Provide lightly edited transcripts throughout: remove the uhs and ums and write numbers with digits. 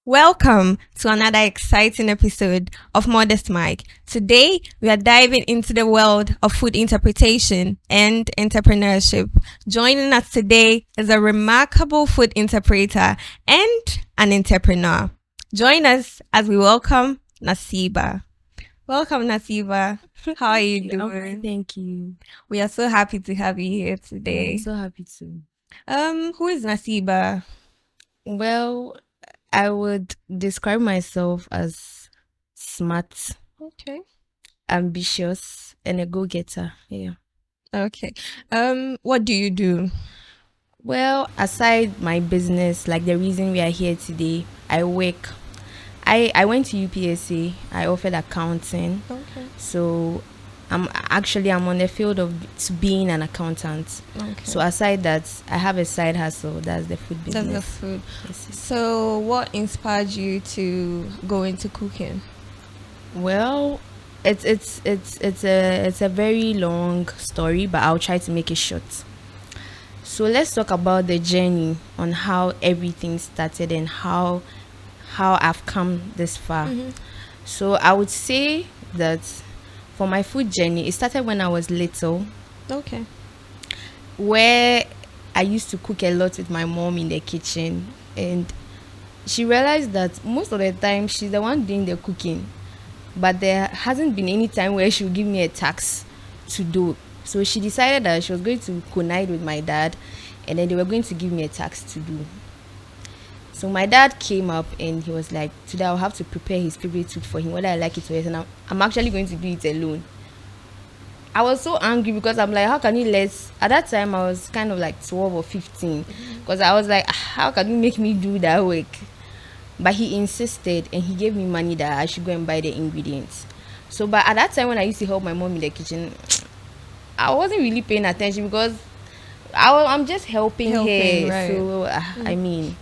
Welcome to another exciting episode of Modest Mike. Today, we are diving into the world of food interpretation and entrepreneurship. Joining us today is a remarkable food interpreter and an entrepreneur. Join us as we welcome Nasiba. Welcome, Nasiba. How are you doing? Thank you. We are so happy to have you here I'm today. so happy to. Who is Nasiba? Well, I would describe myself as smart, Okay. ambitious, and a go-getter. Yeah. Okay. What do you do? Well, aside my business, like the reason we are here today, I work. I went to UPSA. I offered accounting. Okay. So I'm on the field of being an accountant. Okay. So aside that, I have a side hustle. That's the food That's business. the food. Yes. So, what inspired you to go into cooking? Well, it's a very long story, but I'll try to make it short. So let's talk about the journey on how everything started and how I've come this far. So I would say that for my food journey, it started when I was little, Okay. where I used to cook a lot with my mom in the kitchen, and she realized that most of the time she's the one doing the cooking, but there hasn't been any time where she would give me a task to do. So she decided that she was going to connive with my dad, and then they were going to give me a task to do. So my dad came up and he was like, today I'll have to prepare his favorite food for him, whether I like it or not. And I'm actually going to do it alone. I was so angry because I'm like, how can you at that time I was kind of like 12 or 15, because I was like, how can you make me do that work? But he insisted and he gave me money that I should go and buy the ingredients. So, but at that time when I used to help my mom in the kitchen, I wasn't really paying attention because I'm just helping her. Right. So,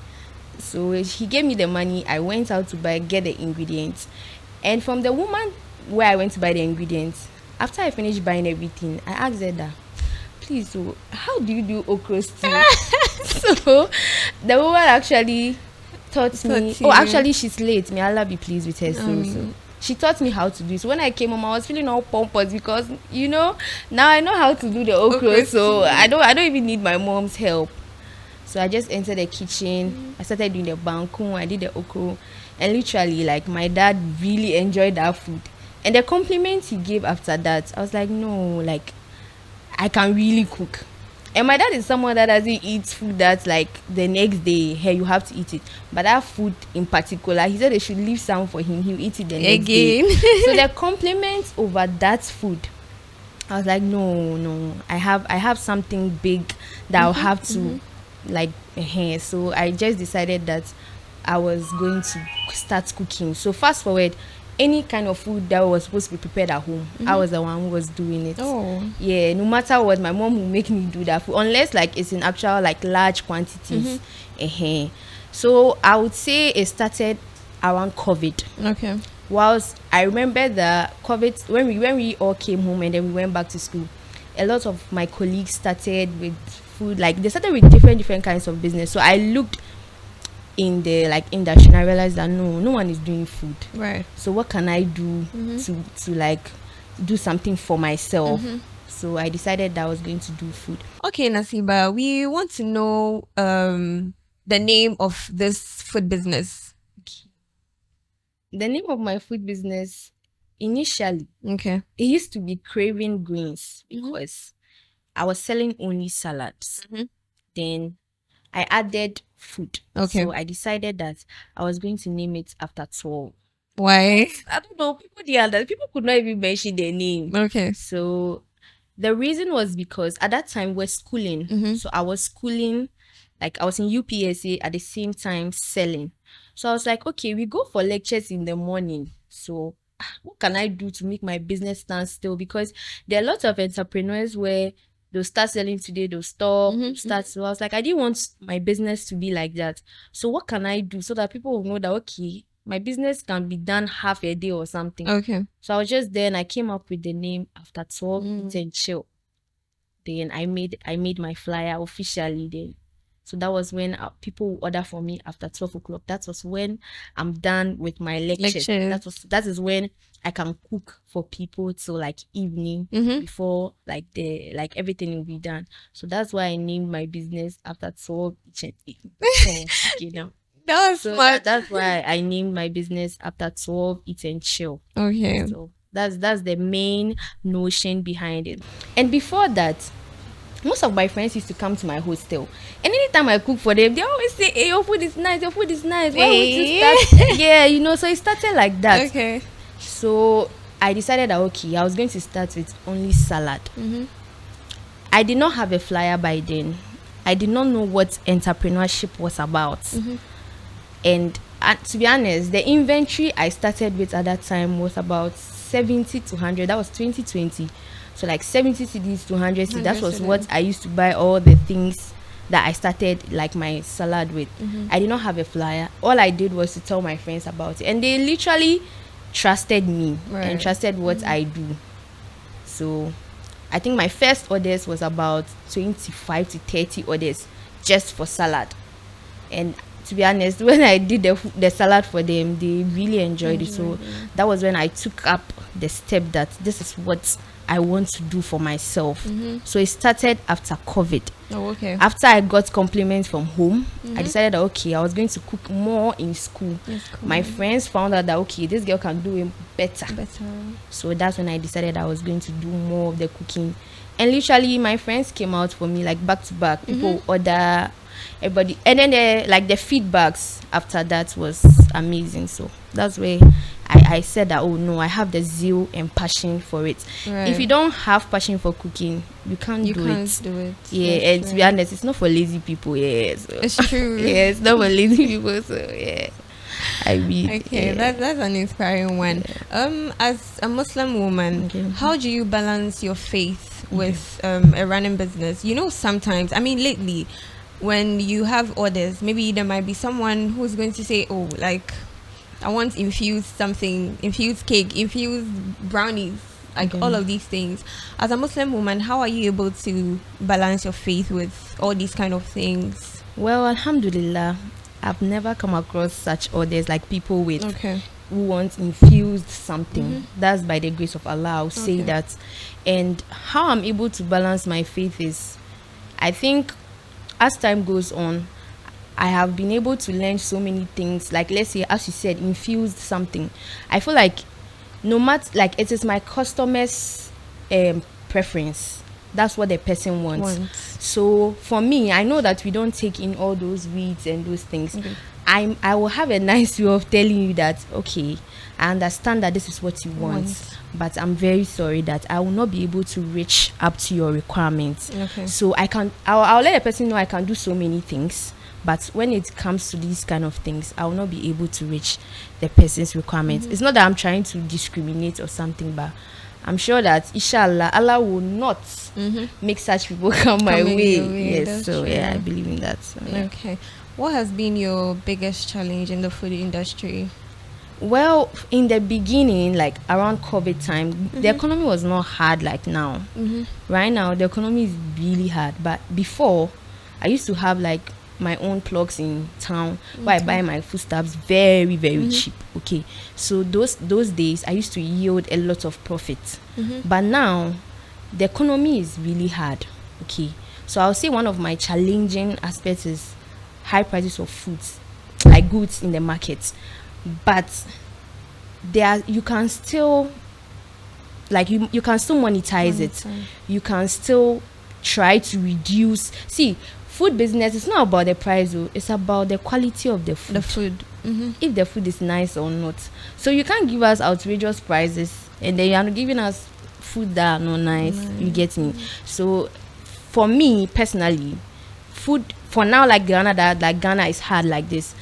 so he gave me the money. I went out to get the ingredients. And from the woman where I went to buy the ingredients, after I finished buying everything, I asked her that, please, so how do you do okra stew? So the woman actually taught me. Taught you. Oh, actually, she's late. May Allah be pleased with her soul. Amen. So she taught me how to do it. So when I came home, I was feeling all pompous because now I know how to do the okra. Okra So stew. I don't even need my mom's help. So I just entered the kitchen. I started doing the banku. I did the okra, and literally, like, my dad really enjoyed that food. And the compliments he gave after that, I was like, no, like, I can really cook. And my dad is someone that doesn't eat food that's like the next day, hey, you have to eat it. But that food in particular, he said they should leave some for him. He'll eat it the next day. Again. So the compliments over that food, I was like, no, I have something big that I'll have to like. So I just decided that I was going to start cooking. So fast forward, any kind of food that was supposed to be prepared at home, I was the one who was doing it. Oh. Yeah, no matter what, my mom will make me do that food, unless like it's in actual like large quantities. So I would say it started around COVID. Okay. Whilst I remember the COVID, when we all came home and then we went back to school, a lot of my colleagues started with food, like they started with different kinds of business. So I looked in the like industry and I realized that no one is doing food. Right. So what can I do to like do something for myself? So I decided that I was going to do food. Okay, Nasiba, we want to know the name of this food business. The name of my food business, initially, Okay. it used to be Craving Greens because I was selling only salads. Then I added food. Okay. So I decided that I was going to name it Aftatwelve. Why? I don't know. People could not even mention their name. Okay. So the reason was because at that time we're schooling. So I was schooling, like I was in UPSA at the same time selling. So I was like, okay, we go for lectures in the morning. So what can I do to make my business stand still? Because there are lots of entrepreneurs where they'll start selling today, they'll stop, start. So I was like, I didn't want my business to be like that. So what can I do so that people will know that, okay, my business can be done half a day or something. Okay. So I was just there and I came up with the name Aftatwelve Eat and Chill. Then I made my flyer officially. Then So that was when people would order for me after 12 o'clock. That was when I'm done with my lectures. That is when I can cook for people till like evening before like everything will be done. So that's why I named my business after 12 you know. That was smart. That's why I named my business after 12 Eat and Chill. Okay. So that's the main notion behind it. And before that, most of my friends used to come to my hostel, and anytime I cook for them, they always say, "Hey, your food is nice. Your food is nice. Why would you start?" Yeah, so it started like that. Okay. So I decided that I was going to start with only salad. I did not have a flyer by then. I did not know what entrepreneurship was about. And to be honest, the inventory I started with at that time was about 70 to 100. That was 2020. So like 70 CDs to 100 CDs. That was what I used to buy all the things that I started like my salad with. I did not have a flyer. All I did was to tell my friends about it. And they literally trusted me and trusted what I do. So I think my first orders was about 25 to 30 orders just for salad. And to be honest, when I did the salad for them, they really enjoyed it. So that was when I took up the step that this is what I want to do for myself. So it started after COVID. Oh, okay. After I got compliments from home, I decided that I was going to cook more in school. My friends found out that this girl can do it better. So that's when I decided I was going to do more of the cooking. And literally my friends came out for me like back to back. People order, everybody, and then the feedbacks after that was amazing. So that's where I said that no, I have the zeal and passion for it. If you don't have passion for cooking, you can't do it. Yeah, and to be honest, it's not for lazy people. So. It's true. Yeah, it's not for lazy people. So yeah, I mean, okay, that's an inspiring one. As a Muslim woman, how do you balance your faith with a running business? Sometimes, lately, when you have orders, maybe there might be someone who's going to say, "Oh, like, I want infused cake, infused brownies, like all of these things." As a Muslim woman, how are you able to balance your faith with all these kind of things? Well, alhamdulillah, I've never come across such orders, like people with who want infused something. That's by the grace of Allah, I'll say that. And how I'm able to balance my faith is, I think, as time goes on, I have been able to learn so many things. Like, let's say, as you said, infused something. I feel like no matter, like, it is my customer's preference. That's what the person wants. So for me, I know that we don't take in all those weeds and those things. I will have a nice way of telling you that, I understand that this is what you want, but I'm very sorry that I will not be able to reach up to your requirements. So I'll let a person know I can do so many things, but when it comes to these kind of things, I will not be able to reach the person's requirements. It's not that I'm trying to discriminate or something, but I'm sure that inshallah Allah will not make such people come my way. Yes, so true. I believe in that. So, Okay. What has been your biggest challenge in the food industry? Well, in the beginning, like around COVID time, the economy was not hard like now. Right now, the economy is really hard. But before, I used to have like my own plugs in town where I buy my foodstuffs very, very cheap. So those days, I used to yield a lot of profit. But now, the economy is really hard. So I'll say one of my challenging aspects is high prices of foods, like goods in the market. But you can still, like, you can still monetize it. You can still try to reduce. See, food business is not about the price, it's about the quality of the food. If the food is nice or not. So you can't give us outrageous prices and then you are giving us food that are not nice. You get me? So for me personally, food for now, like Ghana is hard like this.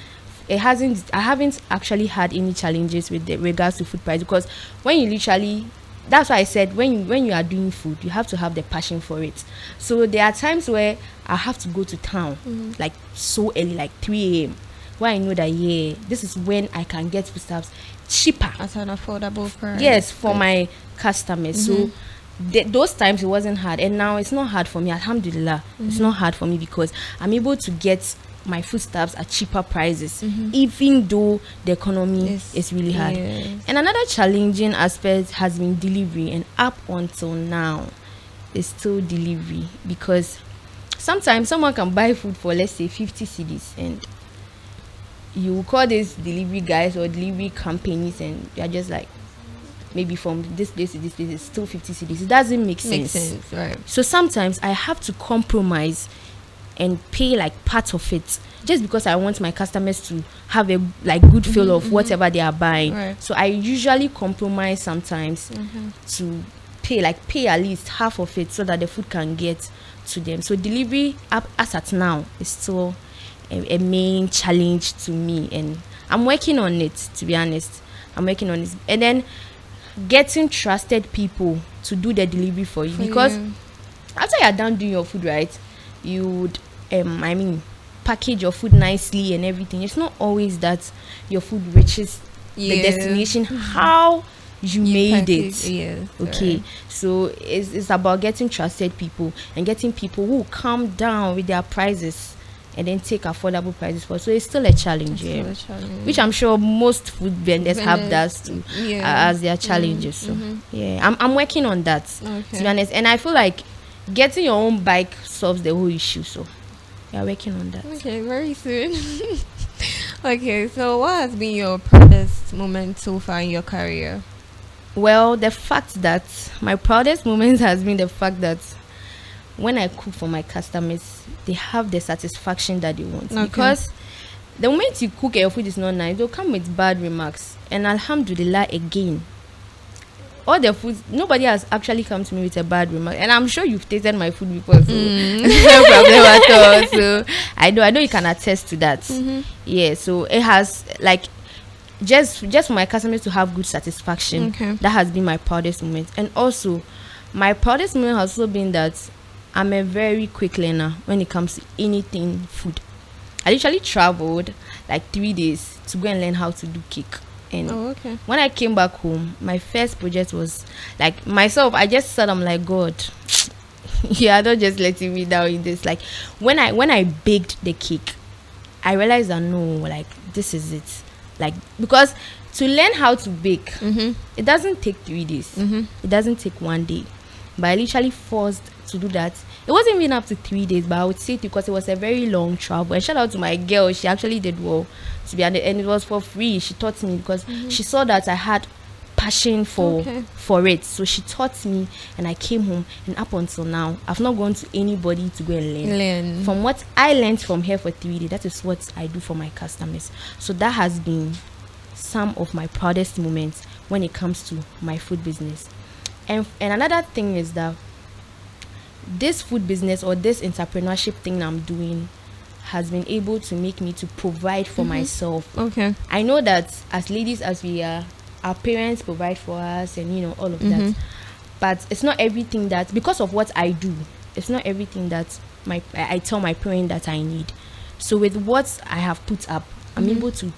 I haven't actually had any challenges with regards to food price, because when you literally, that's why I said when you are doing food, you have to have the passion for it. So there are times where I have to go to town like so early, like 3 a.m. where I know that this is when I can get foodstuffs cheaper at an affordable price. Yes, for my customers. So those times it wasn't hard, and now it's not hard for me. Alhamdulillah, it's not hard for me because I'm able to get my foodstuffs at cheaper prices, even though the economy is really hard. And another challenging aspect has been delivery, and up until now it's still delivery, because sometimes someone can buy food for, let's say, 50 cedis, and you call these delivery guys or delivery companies, and you're just like, maybe from this place to this place it's still 50 cedis. It doesn't make sense. Right. So sometimes I have to compromise and pay like part of it, just because I want my customers to have a like good feel of whatever they are buying. Right. So I usually compromise sometimes to pay at least half of it so that the food can get to them. So delivery up as at now is still a main challenge to me, and I'm working on it, to be honest. I'm working on it. And then getting trusted people to do the delivery for you, because after you're done doing your food, right, you would package your food nicely and everything. It's not always that your food reaches the destination how you made it. Okay, so it's about getting trusted people and getting people who come down with their prices and then take affordable prices for. So it's still a challenge, which I'm sure most food vendors have that too, as their challenges. So I'm working on that, to be honest. And I feel like getting your own bike solves the whole issue. So we are working on that. Okay, very soon. Okay, so what has been your proudest moment so far in your career? Well, the fact that my proudest moment has been the fact that when I cook for my customers, they have the satisfaction that they want. Because the moment you cook and your food is not nice, they'll come with bad remarks. And alhamdulillah, again, all the food, nobody has actually come to me with a bad remark. And I'm sure you've tasted my food before, so no problem at all. So I know you can attest to that. Yeah, so it has like just for my customers to have good satisfaction. That has been my proudest moment. And also my proudest moment has also been that I'm a very quick learner when it comes to anything food. I literally traveled like 3 days to go and learn how to do cake. And when I came back home, my first project was like myself. I just said, I'm like, God, yeah, don't just letting me down in this. Like when I baked the cake, I realized that no, like this is it. Like, because to learn how to bake, it doesn't take 3 days. It doesn't take 1 day. But I literally forced to do that. It wasn't even up to 3 days, but I would say it because it was a very long travel. And shout out to my girl, she actually did well, to be honest, and it was for free. She taught me because she saw that I had passion for it. So she taught me, and I came home, and up until now I've not gone to anybody to go and learn. From what I learned from her for 3 days, that is what I do for my customers. So that has been some of my proudest moments when it comes to my food business. And another thing is that this food business or this entrepreneurship thing I'm doing has been able to make me to provide for myself. I know that as ladies as we are, our parents provide for us, and all of that. But it's not everything that, because of what I do, it's not everything that I tell my parent that I need. So with what I have put up, I'm able to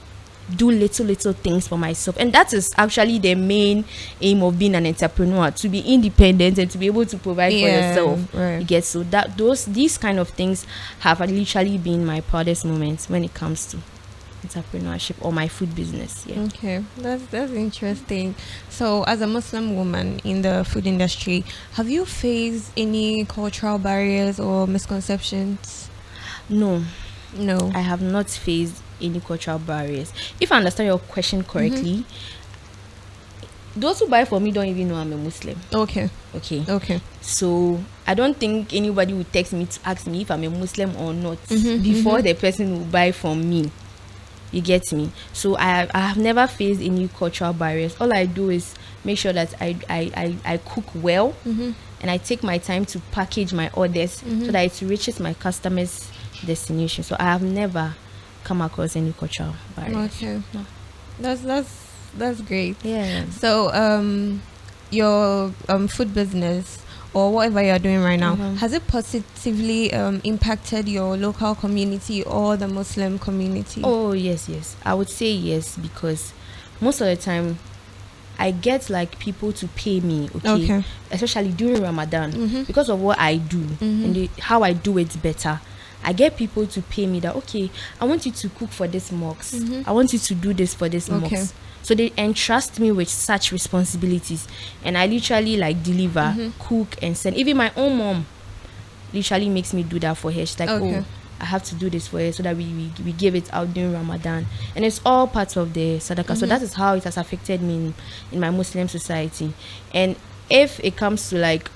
do little things for myself, and that is actually the main aim of being an entrepreneur, to be independent and to be able to provide for yourself. You get, so that these kind of things have literally been my proudest moments when it comes to entrepreneurship or my food business. Okay, that's interesting. So as a Muslim woman in the food industry, have you faced any cultural barriers or misconceptions? No, I have not faced any cultural barriers. If I understand your question correctly, those who buy for me don't even know I'm a Muslim. Okay. So I don't think anybody would text me to ask me if I'm a Muslim or not before the person will buy from me. You get me? So I have never faced any cultural barriers. All I do is make sure that I cook well, and I take my time to package my orders so that it reaches my customers' destination. So I have never come across any cultural barriers. Okay. No. That's great. Yeah. So your food business or whatever you're doing right now, has it positively impacted your local community or the Muslim community? Oh yes. I would say yes, because most of the time I get like people to pay me, Okay. especially during Ramadan, because of what I do and how I do it better. I get people to pay me that, okay, I want you to cook for this mosque. I want you to do this for this Okay. mosque. So they entrust me with such responsibilities, and I literally like deliver, cook, and send. Even my own mom literally makes me do that for her. She's like, Okay. oh, I have to do this for her so that we give it out during Ramadan. And it's all part of the sadaqah. So that is how it has affected me in my Muslim society. And if it comes to like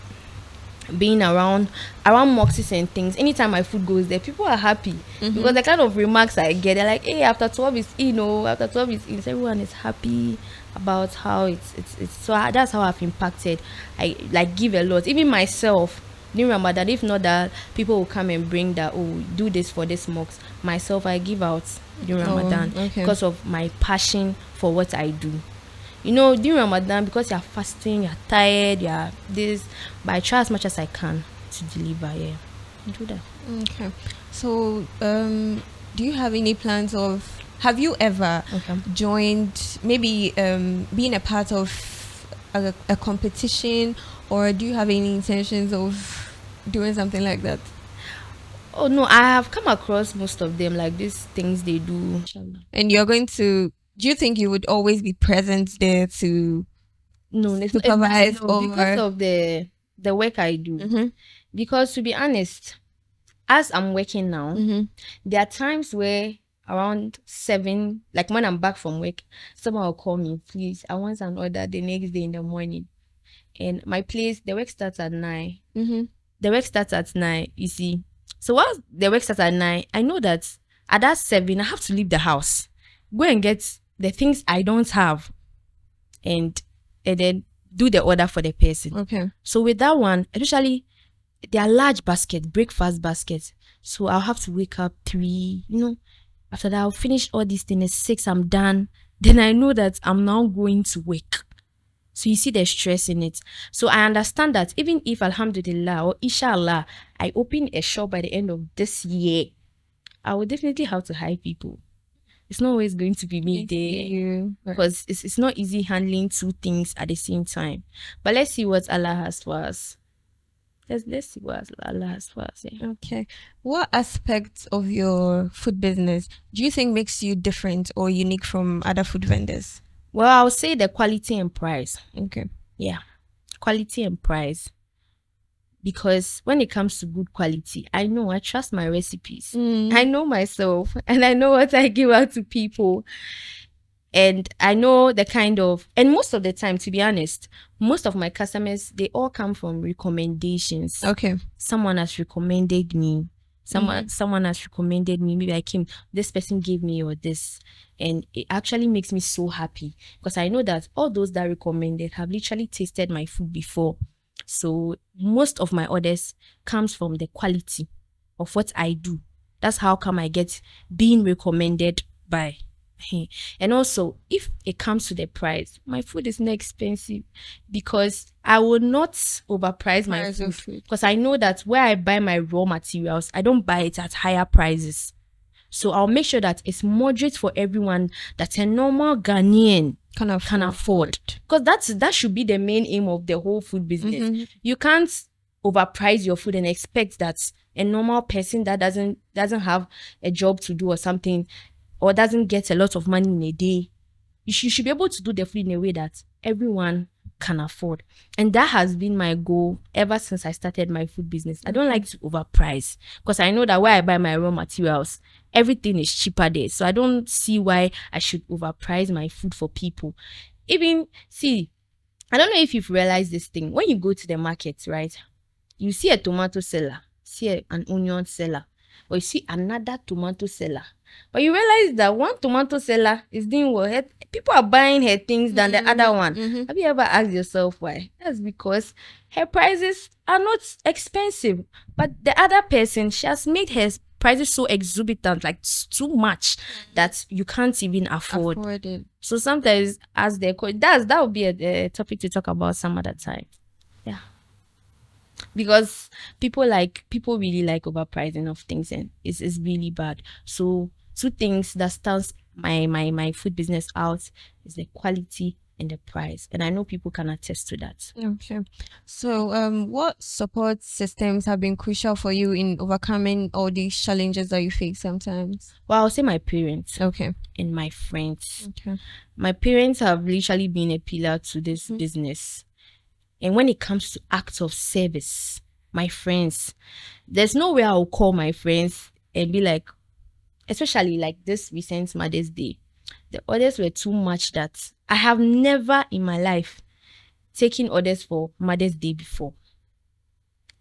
being around mosques and things, anytime my food goes there, people are happy because the kind of remarks I get, they're like, hey, after 12 is in, after 12 is in. So everyone is happy about how it's so that's how I've impacted. I like give a lot, even myself during Ramadan. If not that people will come and bring that, oh, do this for this mosque, myself I give out during Ramadan okay. because of my passion for what I do. You know, during Ramadan, because you're fasting, you're tired, you're this, but I try as much as I can to deliver. Yeah, do that. Okay. So, do you have any plans of? Have you ever joined, maybe being a part of a competition, or do you have any intentions of doing something like that? Oh no, I have come across most of them, like these things they do. And you're going to? Do you think you would always be present there to No, supervise, or because of the work I do. Because to be honest, as I'm working now, there are times where around 7, like when I'm back from work, someone will call me, please, I want an order the next day in the morning. And my place, the work starts at 9. The work starts at 9, you see. So while the work starts at 9, I know that at that 7, I have to leave the house, go and get the things I don't have, and then do the order for the person. Okay. So with that one, especially, they are large baskets, breakfast baskets. So I'll have to wake up 3, after that I'll finish all these things at 6, I'm done. Then I know that I'm now going to work. So you see the stress in it. So I understand that even if alhamdulillah or inshallah, I open a shop by the end of this year, I will definitely have to hire people. It's not always going to be me there, because it's not easy handling 2 things at the same time. But let's see what Allah has for us. Let's see what Allah has for us. Yeah. Okay. What aspects of your food business do you think makes you different or unique from other food vendors? Well, I'll say the quality and price. Okay. Yeah, quality and price. Because when it comes to good quality, I trust my recipes. I know myself, and I know what I give out to people. And I know the kind of, and most of the time, to be honest, most of my customers, they all come from recommendations. Okay. Someone has recommended me. Someone has recommended me. Maybe this person gave me or this. And it actually makes me so happy because I know that all those that recommended have literally tasted my food before. So most of my orders comes from the quality of what I do. That's how come I get being recommended by. And also, if it comes to the price, my food is not expensive because I will not overprice my food because I know that where I buy my raw materials, I don't buy it at higher prices. So I'll make sure that it's moderate for everyone that a normal Ghanaian can afford. Because that should be the main aim of the whole food business. You can't overprice your food and expect that a normal person that doesn't have a job to do or something, or doesn't get a lot of money in a day, you should be able to do the food in a way that everyone can afford. And that has been my goal ever since I started my food business. I don't like to overprice because I know that where I buy my raw materials, everything is cheaper there. So I don't see why I should overprice my food for people. Even, see, I don't know if you've realized this thing. When you go to the market, right, you see a tomato seller, see an onion seller, or you see another tomato seller. But you realize that one tomato seller is doing well. People are buying her things than the other one. Have you ever asked yourself why? That's because her prices are not expensive. But the other person, she has made her prices so exorbitant, like too much, that you can't even afford it. So sometimes, as that would be a topic to talk about some other time. Yeah. Because people really like overpricing of things, and it's really bad. So 2 things that stands my food business out is the quality and the price. And I know people can attest to that. Okay. So, what support systems have been crucial for you in overcoming all these challenges that you face sometimes? Well, I'll say my parents Okay. and my friends. Okay. My parents have literally been a pillar to this business. And when it comes to acts of service, my friends, there's no way I'll call my friends and be like, especially like this recent Mother's Day, the orders were too much that I have never in my life taken orders for Mother's Day before.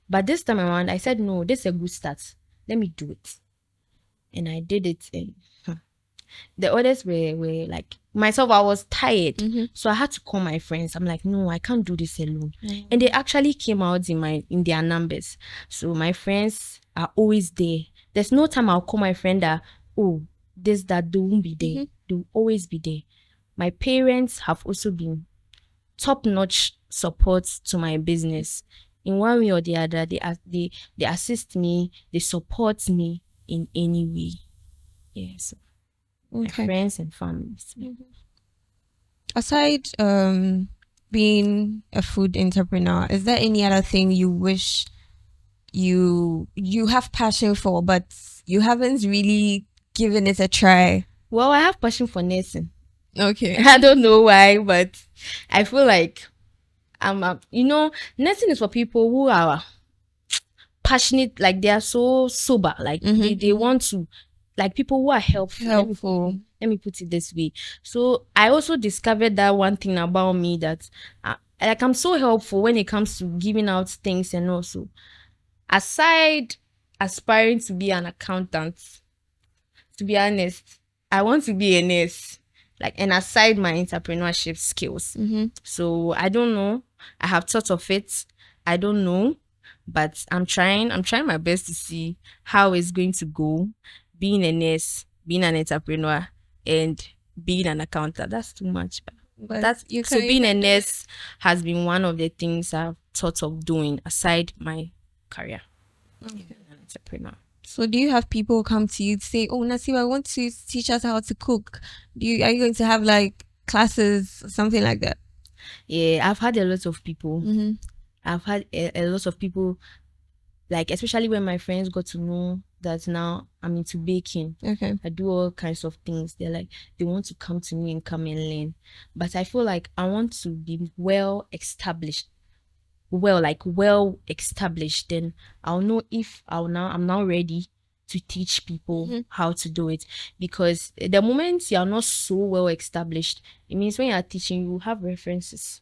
But this time around, I said, no, this is a good start. Let me do it. And I did it. And the orders were like, myself, I was tired. So I had to call my friends. I'm like, no, I can't do this alone. And they actually came out in their numbers. So my friends are always there. There's no time I'll call my friend that, oh, that, they won't be there. They'll always be there. My parents have also been top-notch support to my business. In one way or the other, they assist me, they support me in any way. Yes. My friends and families. Aside being a food entrepreneur, is there any other thing you wish you have passion for, but you haven't really given it a try? Well, I have passion for nursing. Okay. I don't know why, but I feel like nursing is for people who are passionate, like they are so sober, like they want to, like people who are helpful. Let me put it this way. So I also discovered that one thing about me, that like I'm so helpful when it comes to giving out things. And also, aside aspiring to be an accountant, to be honest, I want to be a nurse, like, and aside my entrepreneurship skills. So I don't know. I have thought of it. I don't know, but I'm trying my best to see how it's going to go. Being a nurse, being an entrepreneur, and being an accountant, that's too much. But being a nurse has been one of the things I've thought of doing aside my career. Okay. An entrepreneur. So do you have people come to you to say, oh, Nasiba, I want to teach us how to cook? Are you going to have like classes or something like that? Yeah, I've had a lot of people. I've had a lot of people, like, especially when my friends got to know that now I'm into baking. Okay. I do all kinds of things. They're like, they want to come to me and come and learn. But I feel like I want to be well established, then I'll know if I'm now ready to teach people how to do it. Because the moment you are not so well established, it means when you are teaching, you have references.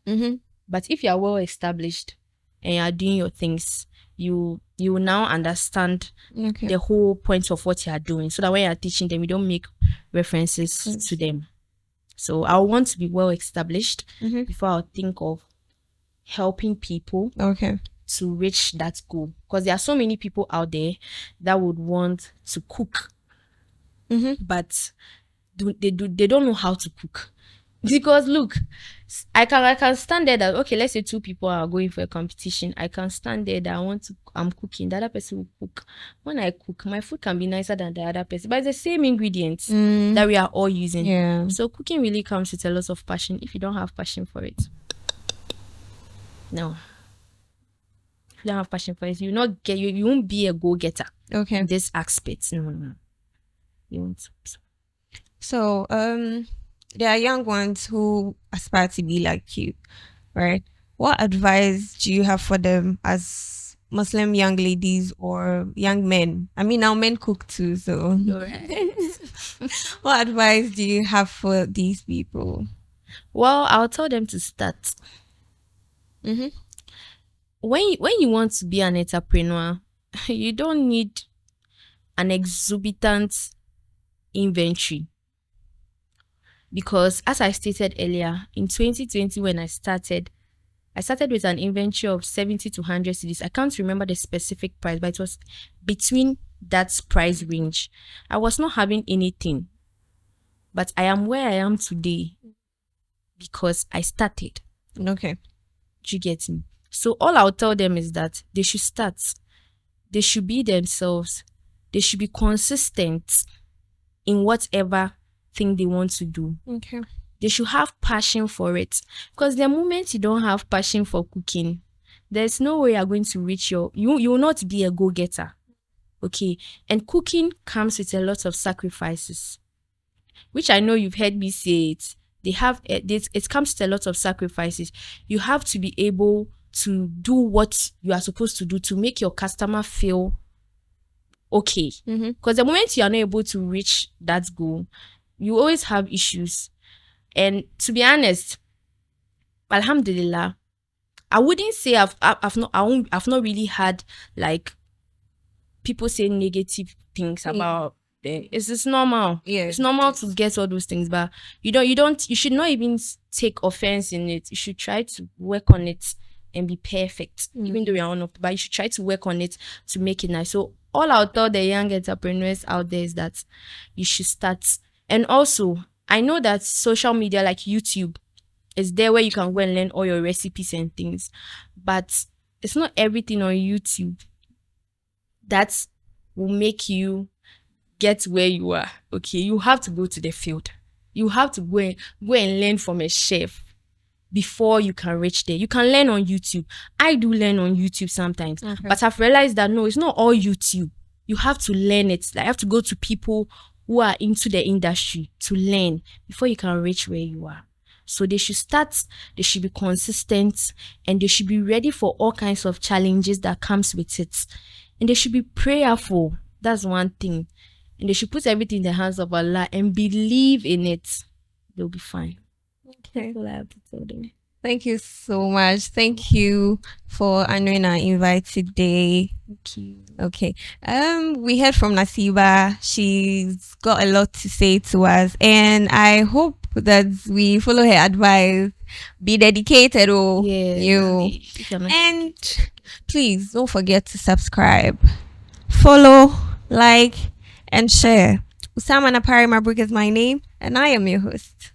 But if you are well established and you are doing your things, you will now understand the whole point of what you are doing, so that when you are teaching them, you don't make references to them. So I want to be well established before I'll think of helping people to reach that goal. Because there are so many people out there that would want to cook, but they don't know how to cook. Because look, I can stand there that, okay, let's say two people are going for a competition. I can stand there that I'm cooking, the other person will cook. When I cook, my food can be nicer than the other person, but it's the same ingredients that we are all using. Yeah. So cooking really comes with a lot of passion. If you don't have passion for it, no. If you don't have passion for it, you won't be a go-getter. Okay. In this aspect. No. You won't. So there are young ones who aspire to be like you, right? What advice do you have for them as Muslim young ladies or young men? I mean, now men cook too, so Right. what advice do you have for these people? Well, I'll tell them to start. When you want to be an entrepreneur, you don't need an exorbitant inventory. Because as I stated earlier, in 2020 when I started with an inventory of 70 to 100 CDs. I can't remember the specific price, but it was between that price range. I was not having anything, but I am where I am today because I started. Okay. Do you get me? So all I'll tell them is that they should start. They should be themselves. They should be consistent in whatever thing they want to do. Okay. They should have passion for it. Because the moment you don't have passion for cooking, there's no way you're going to reach you will not be a go-getter. Okay. And cooking comes with a lot of sacrifices, which I know you've heard me say it. It comes to a lot of sacrifices. You have to be able to do what you are supposed to do to make your customer feel okay. Because the moment you are not able to reach that goal, you always have issues. And to be honest, alhamdulillah, I wouldn't say I've not really had like people say negative things about them. It's just normal. Yeah. It's normal to get all those things, but you should not even take offense in it. You should try to work on it and be perfect. Even though you're not, but you should try to work on it to make it nice. So all I'll tell the young entrepreneurs out there is that you should start. And also, I know that social media like YouTube is there where you can go and learn all your recipes and things, but it's not everything on YouTube that will make you get where you are. Okay, you have to go to the field. You have to go and learn from a chef before you can reach there. You can learn on YouTube. I do learn on YouTube sometimes, but I've realized that no, it's not all YouTube. You have to learn it. Like, I have to go to people who are into the industry to learn before you can reach where you are. So they should start, they should be consistent, and they should be ready for all kinds of challenges that comes with it. And they should be prayerful. That's one thing. And they should put everything in the hands of Allah and believe in it. They'll be fine. Okay. That's all I have to tell them. Thank you so much. Thank you for honoring our invite today. Thank you. Okay. We heard from Nasiba. She's got a lot to say to us, and I hope that we follow her advice. Be dedicated, and please don't forget to subscribe, follow, like, and share. Usama Napari Mabruk is my name, and I am your host.